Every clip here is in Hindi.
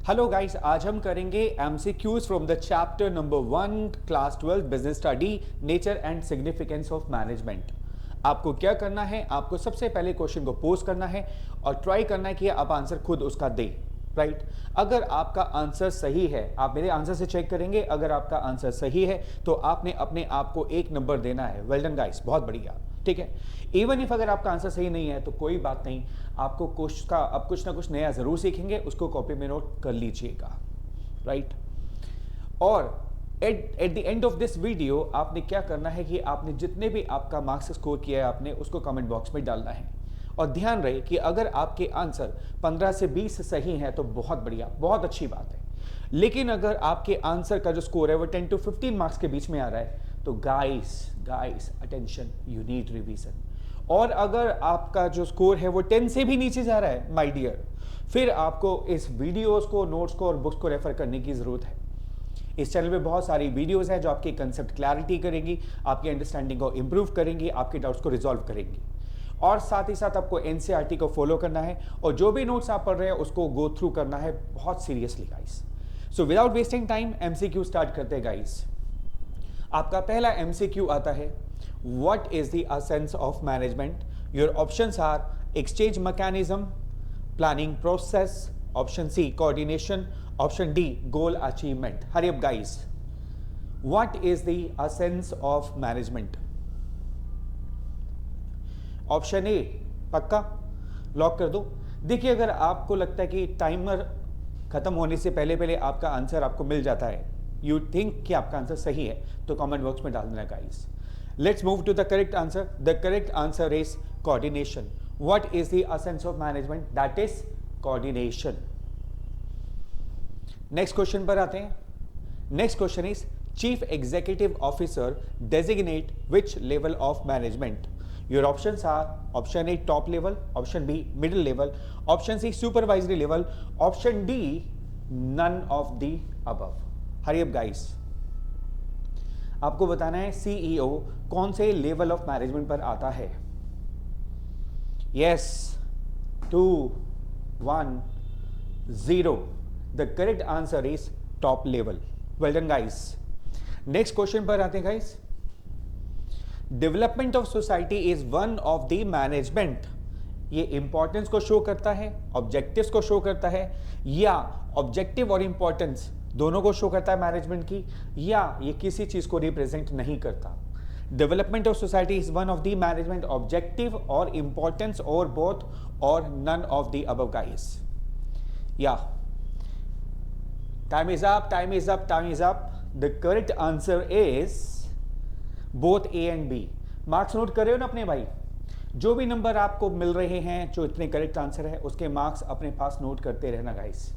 हेलो गाइस, आज हम करेंगे MCQs from the chapter number 1 class 12 business study nature and significance of management. आपको क्या करना है? आपको सबसे पहले क्वेश्चन को पोस्ट करना है और ट्राई करना है कि आप आंसर खुद उसका दें। राइट? अगर आपका आंसर सही है, आप मेरे आंसर से चेक करेंगे। अगर आपका आंसर सही है तो आपने अपने आप को 1 नंबर देना है। वेल डन गाइस, बहुत बढ़िया। ठीक है, इवन इफ अगर आपका आंसर सही नहीं है तो कोई बात नहीं, आपको कुछ ना कुछ नया जरूर सीखेंगे, उसको कॉपी में नोट कर लीजिएगा। राइट? और at the end of this video आपने क्या करना है कि आपने जितने भी आपका मार्क्स स्कोर किया है आपने उसको कमेंट बॉक्स में डालना है। और ध्यान रहे कि अगर आपके आंसर 15 से 20 सही हैं तो बहुत बढ़िया, बहुत अच्छी बात है। लेकिन अगर आपके आंसर का जो स्कोर है वो 10 to 15 मार्क्स के बीच में आ रहा है तो guys attention, you need revision. और अगर आपका जो स्कोर है वो 10 से भी नीचे जा रहा है माय डियर, फिर आपको इस वीडियोस को, नोट्स को और बुक्स को रेफर करने की जरूरत है। इस चैनल पे बहुत सारी वीडियोस हैं जो आपकी कंसेप्ट क्लैरिटी करेंगी, आपकी अंडरस्टैंडिंग को इंप्रूव करेंगी, आपके डाउट्स को रिजॉल्व करेंगी। और साथ ही साथ आपको एनसीईआरटी को फॉलो करना है और जो भी नोट्स आप पढ़ रहे हैं उसको गो थ्रू करना है बहुत seriously guys. So without wasting time MCQ start करते हैं गाइस। आपका पहला एमसीक्यू आता है, what is the essence of management? Your options are exchange mechanism, planning process, option C coordination, option D goal achievement. Hurry up guys, what is the essence of management? Option A पक्का लॉक कर दो। देखिए, अगर आपको लगता है कि टाइमर खत्म होने से पहले पहले आपका आंसर आपको मिल जाता है, यू थिंक कि आपका आंसर सही है, तो कमेंट बॉक्स में डाल देना guys. Let's move to the correct answer. The correct answer is coordination. What is the essence of management? That is coordination. Next question पर आते हैं। Next question is chief executive officer designate which level of management? Your options are option A top level, option B middle level, option C supervisory level, option D none of the above. Hurry up guys. आपको बताना है CEO कौन से लेवल ऑफ मैनेजमेंट पर आता है। Yes, 2, 1, 0. The correct answer is top level. Well done guys. Next question पर आते हैं guys. Development of society is one of the management. ये इंपॉर्टेंस को शो करता है, ऑब्जेक्टिव्स को शो करता है, या ऑब्जेक्टिव और इंपॉर्टेंस दोनों को शो करता है मैनेजमेंट की, या ये किसी चीज को रिप्रेजेंट नहीं करता? Development of society is one of the management, objective और इंपॉर्टेंस और बोथ और none of the above guys. या time is up, time is up, time is up. The correct answer is both A and B. Marks note कर रहे हो ना अपने भाई? जो भी नंबर आपको मिल रहे हैं जो इतने करेक्ट आंसर है उसके मार्क्स अपने पास नोट करते रहना गाइस।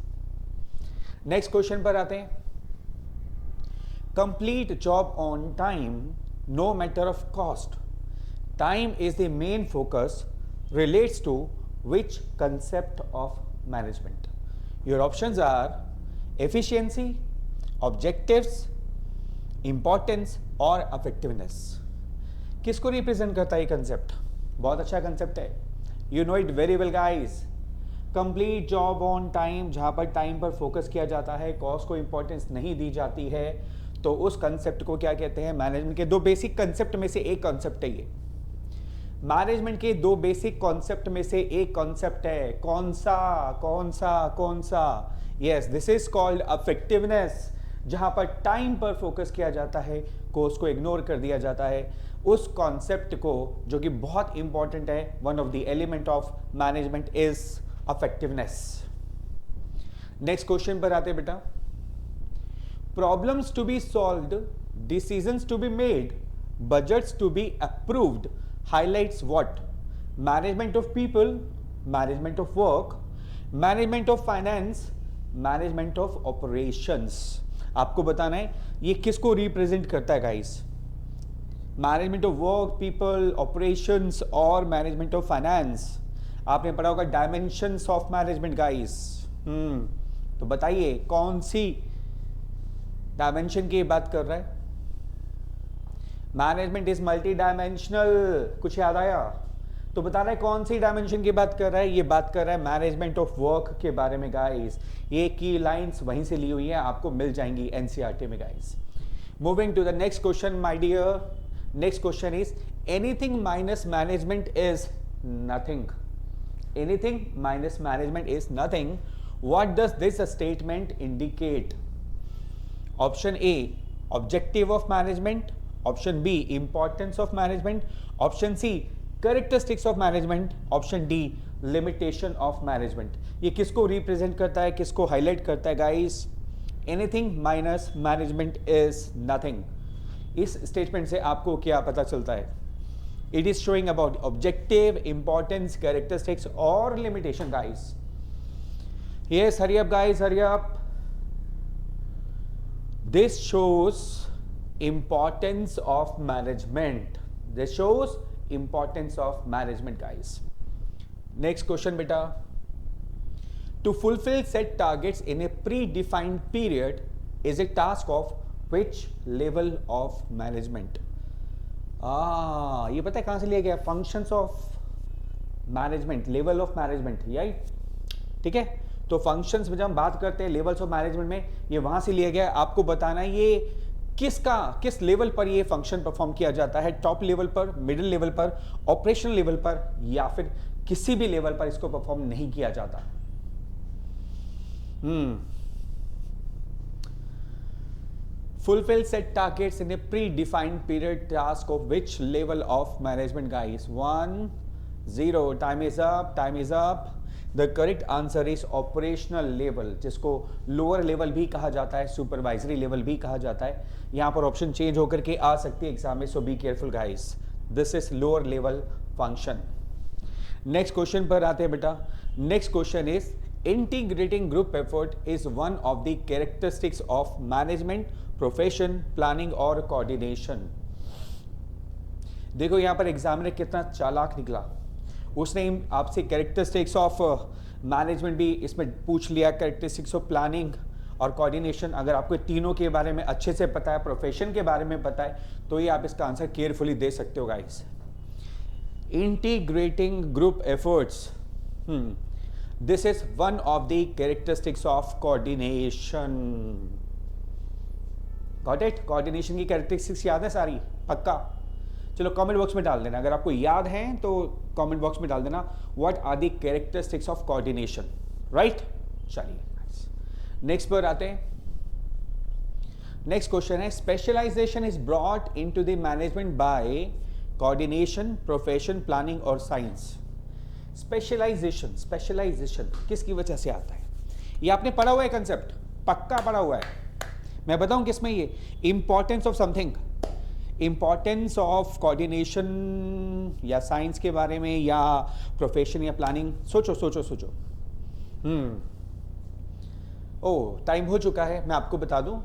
नेक्स्ट क्वेश्चन पर आते हैं। Complete job on time no matter of cost. Time is the main focus relates to which concept of management? Your options are efficiency, objectives, importance और अफेक्टिवनेस। किसको रिप्रेजेंट करता है ये कंसेप्ट? बहुत अच्छा कंसेप्ट है, you know it very well guys. Complete job on time, जहां पर टाइम पर फोकस किया जाता है, कॉस्ट को इंपॉर्टेंस नहीं दी जाती है, तो उस कंसेप्ट को क्या कहते हैं? मैनेजमेंट के 2 बेसिक कंसेप्ट में से एक कंसेप्ट है ये। मैनेजमेंट के 2 बेसिक कॉन्सेप्ट में से एक कॉन्सेप्ट है। कौन सा? कौन सा? कौन सा? Yes, this is called effectiveness. जहां पर टाइम पर फोकस किया जाता है, कोर्स को इग्नोर कर दिया जाता है, उस कॉन्सेप्ट को जो कि बहुत इंपॉर्टेंट है, one of the element of management is effectiveness. Next question पर आते हैं बेटा। Problems to be solved, decisions to be made, budgets to be approved highlights what? Management of people, management of work, management of finance, management of operations. आपको बताना है ये किसको रिप्रेजेंट करता है guys? Management of work, people, operations और मैनेजमेंट ऑफ फाइनेंस। आपने पढ़ा होगा डायमेंशंस ऑफ मैनेजमेंट गाइस। तो बताइए कौन सी डायमेंशन की बात कर रहा है? Management is multi dimensional. कुछ याद आया? तो बता रहा है कौन सी डायमेंशन की बात कर रहा है, ये बात कर रहा है मैनेजमेंट ऑफ वर्क के बारे में गाइस। ये की लाइंस वहीं से ली हुई है, आपको मिल जाएंगी एनसीईआरटी में guys. Moving to the next question my dear, next question is anything minus management is nothing. Anything minus management is nothing, what does this statement indicate? Option A objective of management, option B importance of management, option C characteristics of management, option D limitation of management. ये किसको रिप्रेजेंट करता है, किसको हाईलाइट करता है guys? Anything minus management is nothing. इस स्टेटमेंट से आपको क्या पता चलता है? It is showing about objective, importance, characteristics और limitation guys. Yes, hurry up guys, hurry up. This shows importance of management. This shows importance of management guys. Next question beta, to fulfill set targets in a predefined period is a task of which level of management? ये पता है कहां से लिया गया? functions of management, level of management, यही ठीक है। तो functions में जब हम बात करते हैं levels of management में, ये वहां से लिया गया। आपको बताना है ये किस लेवल पर ये फंक्शन परफॉर्म किया जाता है, टॉप लेवल पर, मिडिल लेवल पर, ऑपरेशनल लेवल पर, या फिर किसी भी लेवल पर इसको परफॉर्म नहीं किया जाता। Fulfil set targets in A pre defined period, task of which level of management guys? 1-0, time is up, time is up. The correct answer is operational level, जिसको लोअर लेवल भी कहा जाता है, सुपरवाइजरी लेवल भी कहा जाता है। यहां पर ऑप्शन चेंज होकर के आ सकती है एग्जाम में, so be careful guys. This is lower level function. Next question पर आते हैं बेटा। Next question is integrating group effort is one of the characteristics of management, profession, planning और कोऑर्डिनेशन। देखो यहां पर एग्जामिनर कितना चालाक निकला, उसने आपसे कैरेक्टरिस्टिक्स ऑफ मैनेजमेंट भी इसमें पूछ लिया, कैरेक्टरिस्टिक्स ऑफ प्लानिंग और कोऑर्डिनेशन। अगर आपको तीनों के बारे में अच्छे से पता है, प्रोफेशन के बारे में पता है, तो ये आप इसका आंसर केयरफुली दे सकते हो guys. Integrating group efforts, this is one of the characteristics of coordination. Got it? Coordination की कैरेक्टरिस्टिक्स याद है सारी? पक्का? चलो कमेंट बॉक्स में डाल देना, अगर आपको याद है तो कमेंट बॉक्स में डाल देना what are the characteristics of coordination, right? चलिए नेक्स्ट पर आते हैं। नेक्स्ट क्वेश्चन है specialisation is brought into the management by coordination, profession, planning और साइंस। स्पेशलाइजेशन किसकी वजह से आता है? ये आपने पढ़ा हुआ है कंसेप्ट, पक्का पढ़ा हुआ है। मैं बताऊं किसमें? ये importance of something, importance of coordination या साइंस के बारे में या प्रोफेशन या प्लानिंग। सोचो सोचो सोचो। टाइम हो चुका है, मैं आपको बता दूं।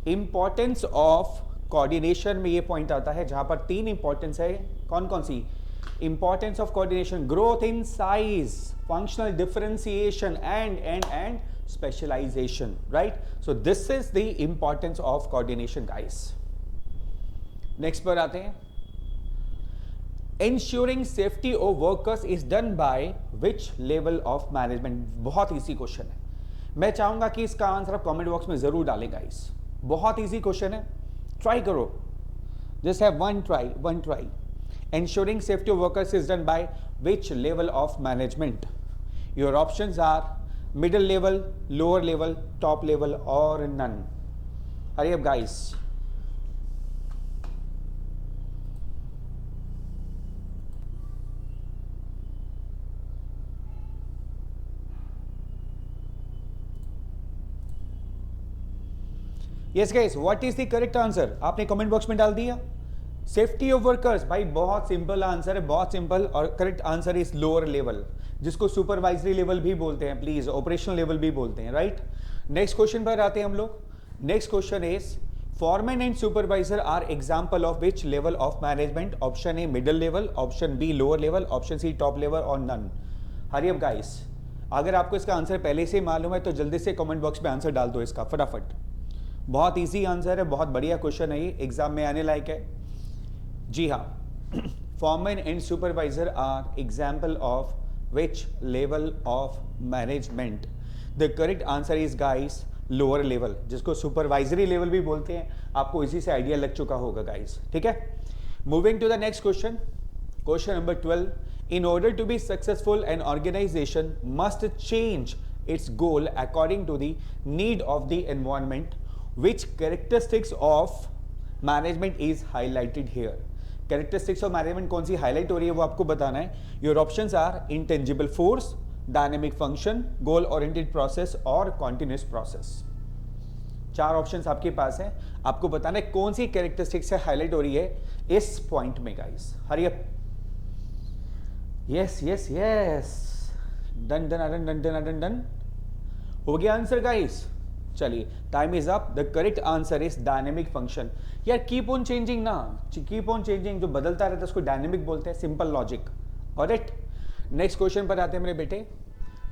इंपॉर्टेंस ऑफ कोऑर्डिनेशन में ये पॉइंट आता है जहां पर 3 इंपॉर्टेंस है। कौन कौन सी? Importance of coordination, growth in size, functional differentiation and specialisation, right? So this is the importance of coordination guys. Next पर आते हैं। Ensuring safety of workers is done by which level of management? बहुत इजी क्वेश्चन है, मैं चाहूंगा कि इसका आंसर आप कमेंट बॉक्स में जरूर डालें गाइस। बहुत इजी क्वेश्चन है, ट्राई करो, just have one try. Ensuring safety of workers is done by which level of management? Your options are middle level, lower level, top level और none. Hurry up guys. Yes guys, what is the correct answer? आपने कमेंट बॉक्स में डाल दिया। सेफ्टी ऑफ वर्कर्स, भाई बहुत सिंपल आंसर है, बहुत सिंपल। और correct answer is lower level, जिसको सुपरवाइजरी लेवल भी बोलते हैं, प्लीज ऑपरेशनल लेवल भी बोलते हैं, राइट? नेक्स्ट क्वेश्चन पर आते हैं हम लोग। Next question is foreman and supervisor are example of which level of management? Option A middle level, option B lower level, option C top level और नन। हरी अप गाइस, अगर आपको इसका आंसर पहले से मालूम है तो जल्दी से कमेंट बॉक्स में आंसर डाल दो इसका फटाफट। बहुत इजी आंसर है, बहुत बढ़िया क्वेश्चन है, ये एग्जाम में आने लायक है। जी हाँ, foreman and supervisor are example of which level of management? The correct answer is guys lower level, जिसको supervisory level भी बोलते हैं. आपको इसी से आइडिया लग चुका होगा guys. ठीक है. Moving to the next question. Question number 12. In order to be successful, an organization must change its goal according to the need of the environment. Which characteristics of management is highlighted here? Characteristics of management कौन सी highlight हो रही है वो आपको बताना है. Your options are intangible force, dynamic function, goal oriented process और continuous process. चार ऑप्शंस आपके पास हैं. आपको बताना है कौन सी कैरेक्टरिस्टिक्स से हाईलाइट हो रही है इस पॉइंट में guys. Hurry up. Yes yes yes. Done done done done done done done. हो गया आंसर गाइस. चलिए time is up. The correct answer is dynamic function. यार कीप ऑन चेंजिंग ना, कीप ऑन चेंजिंग, जो बदलता रहता है उसको डायनेमिक बोलते हैं. Simple logic. Alright, next question पर आते हैं मेरे बेटे.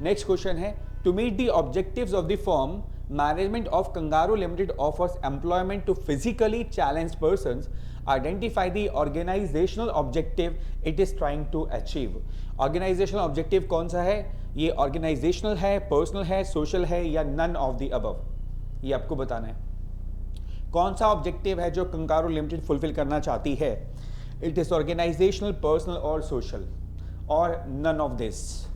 नेक्स्ट क्वेश्चन है to meet the objectives of the firm management of kangaroo limited offers employment to physically challenged persons. Identify the organisational objective it is trying to achieve. Organisational objective कौन सा है? ये ऑर्गेनाइजेशनल है, पर्सनल है, सोशल है या नन ऑफ द अबव? ये आपको बताना है. कौन सा ऑब्जेक्टिव है जो कंगारू लिमिटेड फुलफिल करना चाहती है? इट इज ऑर्गेनाइजेशनल, पर्सनल और सोशल और none of this.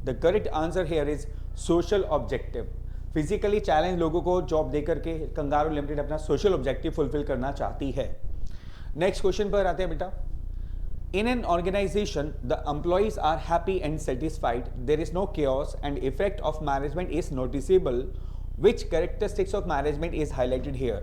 The correct answer here is social objective. Physically challenge लोगों को जॉब देकर के कंगारू लिमिटेड अपना सोशल ऑब्जेक्टिव फुलफिल करना चाहती है. नेक्स्ट क्वेश्चन पर आते हैं बेटा. In an organization, the employees are happy and satisfied. There is no chaos and effect of management is noticeable. Which characteristics of management is highlighted here?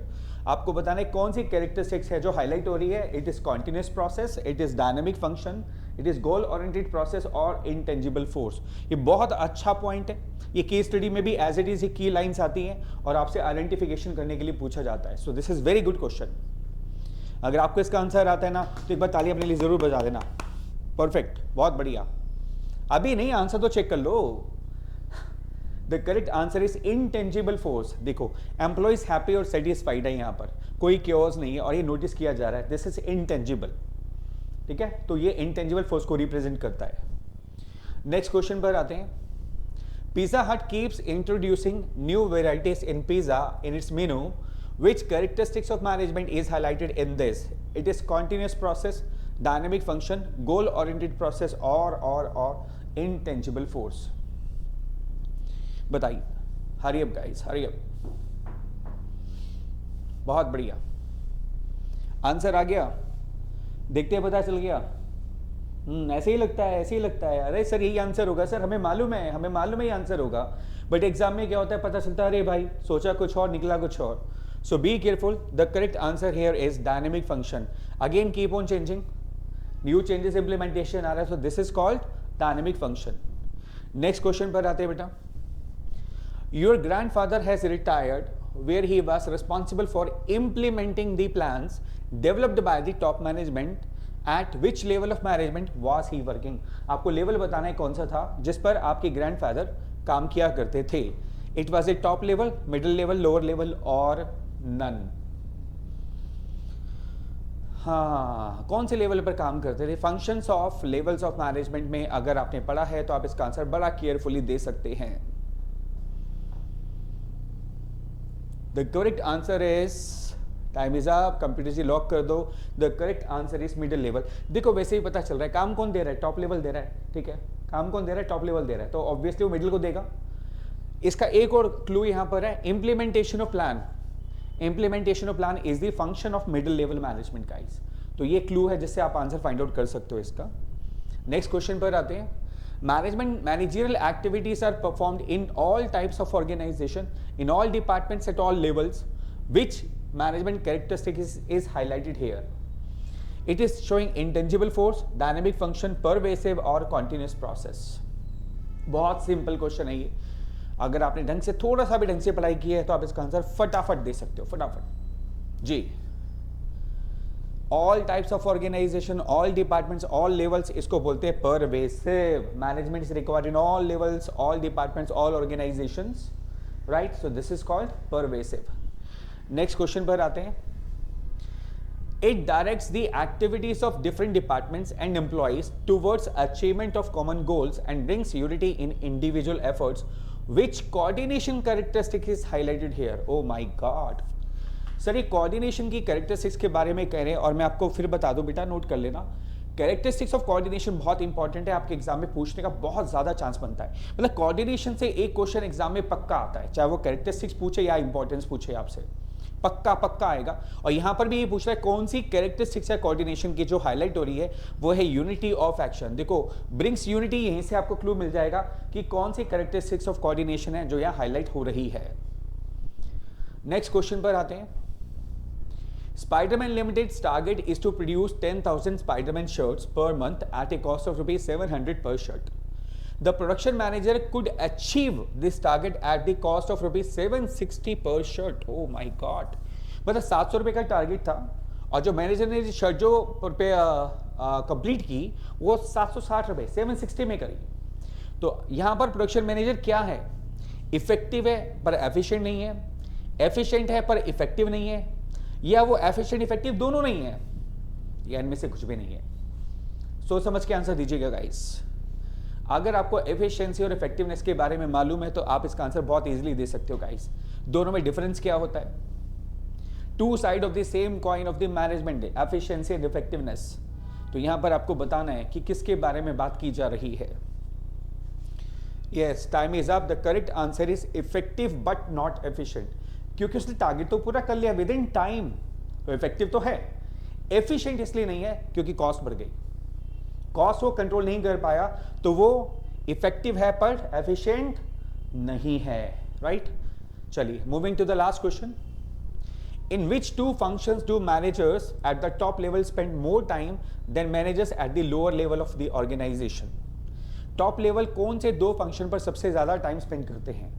आपको बताना है कौन सी characteristics है जो highlight हो रही है. It is continuous process, it is dynamic function, it is goal oriented process और intangible force. ये बहुत अच्छा point है. ये case study में भी as it is ये key lines आती हैं और आपसे identification करने के लिए पूछा जाता है. So this is very good question. अगर आपको इसका आंसर आता है ना तो एक बार ताली अपने लिए जरूर बजा देना. परफेक्ट, बहुत बढ़िया. अभी नहीं, आंसर तो चेक कर लो. The correct answer is intangible force. देखो एम्प्लॉइज हैप्पी और सेटिस्फाइड है, यहां पर कोई क्योज नहीं है और ये नोटिस किया जा रहा है. This is intangible. ठीक है, तो ये इंटेंजिबल फोर्स को रिप्रेजेंट करता है. नेक्स्ट क्वेश्चन पर आते हैं. पिज्जा हट keeps introducing new varieties in pizza in its menu. Which characteristics of management is highlighted in this? It is continuous process, dynamic function, goal-oriented process or intangible force. बताइए. Hurry up guys, hurry up. बहुत बढ़िया. आंसर आ गया. देखते हैं, पता चल गया. ऐसे ही लगता है, ऐसे ही लगता है. अरे सर यही आंसर होगा सर, हमें मालूम है, हमें मालूम है ये आंसर होगा. बट एग्जाम में क्या होता है, पता चलता है अरे भाई सोचा कुछ और निकला कुछ और. So be careful. The correct answer here is dynamic function. Again keep on changing. New changes implementation आ रहा है. So this is called dynamic function. Next question पर आते हैं बेटा. Your grandfather has retired where he was responsible for implementing the plans developed by the top management. At which level of management was he working? आपको लेवल बताना है कौन सा था जिस पर आपके ग्रैंडफादर काम किया करते थे. It was a top level, middle level, lower level और नन. हाँ, कौन से लेवल पर काम करते थे? Functions of levels of management में अगर आपने पढ़ा है तो आप इसका आंसर बड़ा केयरफुली दे सकते हैं. The correct answer is, time is up, computer ji lock कर दो. The correct answer is middle level. देखो वैसे ही पता चल रहा है काम कौन दे रहा है, टॉप लेवल दे रहा है. ठीक है, काम कौन दे रहा है, टॉप लेवल दे रहा है, तो ऑब्वियसली वो मिडिल को देगा. इसका एक और क्लू यहां पर है, implementation of plan. Implementation of plan is the function of middle level management guys. तो ये क्लू है जिससे आप आंसर फाइंड आउट कर सकते हो इसका. नेक्स्ट क्वेश्चन पर आते हैं. Managerial activities are performed in all types of organisation in all departments at all levels. Which management characteristic is highlighted here? It is showing intangible force, dynamic function, pervasive और कॉन्टिन्यूस प्रोसेस. बहुत सिंपल क्वेश्चन है ये. अगर आपने ढंग से, थोड़ा सा भी ढंग से पढ़ाई की है तो आप इसका आंसर फटाफट दे सकते हो. फटाफट जी. All types of organisation, all departments, all levels, इसको बोलते हैं pervasive. Management is required in all levels, all departments, all organisations. Right, so this is called pervasive. Next question पर आते हैं। It directs the activities of different departments and employees towards achievement of common goals and brings unity in individual efforts. Which coordination characteristic is highlighted here? Oh my God! Sir ये कोऑर्डिनेशन की कैरेक्टरिस्टिक्स के बारे में कह रहे हैं और मैं आपको फिर बता दूं, बेटा नोट कर लेना। कैरेक्टरिस्टिक्स ऑफ कोऑर्डिनेशन बहुत इंपॉर्टेंट है, आपके एग्जाम में पूछने का बहुत ज्यादा चांस बनता है। मतलब कोऑर्डिनेशन से एक क्वेश्चन एग्जाम में पक्का आता है, चाहे वो कैरेक्टरिस्टिक्स पूछे या इंपॉर्टेंस पूछे आपसे, पक्का पक्का आएगा। और यहां पर भी ये पूछ रहा है कौन सी कैरेक्टरिस्टिक्स है कोऑर्डिनेशन की जो हाईलाइट हो रही है, वो है यूनिटी ऑफ एक्शन। देखो ब्रिंग्स यूनिटी, यहीं से आपको क्लू मिल जाएगा कि कौन सी कैरेक्टरिस्टिक्स ऑफ कोऑर्डिनेशन है जो यहां हाईलाइट हो रही है। नेक्स्ट क्वेश्चन पर आते हैं। Spider-Man Limited's target is to produce 10,000 Spider-Man shirts per month at a cost of rupees 700 per shirt. The production manager could achieve this target at the cost of rupees 760 per shirt. Oh my God! मतलब 700 रुपये का टारगेट था और जो मैनेजर ने शर्ट जो कंप्लीट की वो 760 रुपये 760 में करी। तो यहाँ पर प्रोडक्शन मैनेजर क्या है? इफेक्टिव है पर एफिशिएंट नहीं है, एफिशिएंट है पर इफेक्टिव नहीं है, या वो एफिशिएंट इफेक्टिव दोनों नहीं है, या इनमें से कुछ भी नहीं है। सोच समझ के आंसर दीजिएगा गाइस। अगर आपको एफिशिएंसी और इफेक्टिवनेस के बारे में मालूम है तो आप इसका आंसर बहुत इजीली दे सकते हो गाइस। दोनों में डिफरेंस क्या होता है? Two side of the same coin of the management, efficiency and effectiveness. तो यहां पर आपको बताना है कि किसके बारे में बात की जा रही है। Yes, time is up. The correct answer is effective but not efficient, क्योंकि उसने टारगेट तो पूरा कर लिया विद इन टाइम, तो इफेक्टिव तो है। एफिशिएंट इसलिए नहीं है क्योंकि कॉस्ट बढ़ गई, कॉस्ट वो कंट्रोल नहीं कर पाया, तो वो इफेक्टिव है पर एफिशिएंट नहीं है, राइट। चलिए moving to the last question. In which two functions do managers at the top level spend more time than managers at the lower level of the organisation? Top level कौन से दो फंक्शन पर सबसे ज्यादा टाइम स्पेंड करते हैं?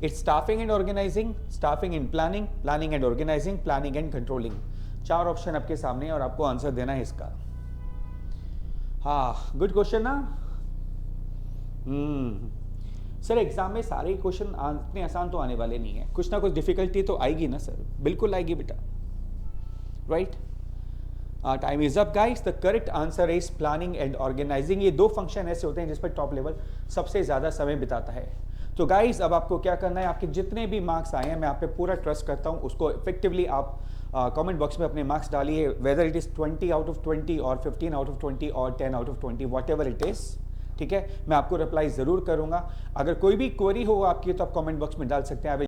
It's staffing and organising, staffing and planning, planning and organising, planning and controlling. चार ऑप्शन आपके सामने है और आपको आंसर देना है इसका। हाँ, गुड क्वेश्चन ना। सर एग्जाम में सारे क्वेश्चन इतने आसान तो आने वाले नहीं है, कुछ ना कुछ डिफिकल्टी तो आएगी ना सर, बिल्कुल आएगी बेटा, right. Time is up guys. The correct answer is planning and organising. ये दो फंक्शन ऐसे होते हैं जिस पर टॉप लेवल सबसे ज्यादा समय बिताता है। तो गाइस अब आपको क्या करना है, आपके जितने भी मार्क्स आए हैं, मैं आप पे पूरा ट्रस्ट करता हूं, उसको इफेक्टिवली आप कमेंट बॉक्स में अपने मार्क्स डालिए, whether it is 20 out of 20 और 15 आउट ऑफ 20 और 10 out of 20, what ever it is, ठीक है। मैं आपको रिप्लाई जरूर करूंगा। अगर कोई भी क्वेरी हो आपकी तो आप कमेंट बॉक्स में डाल सकते हैं।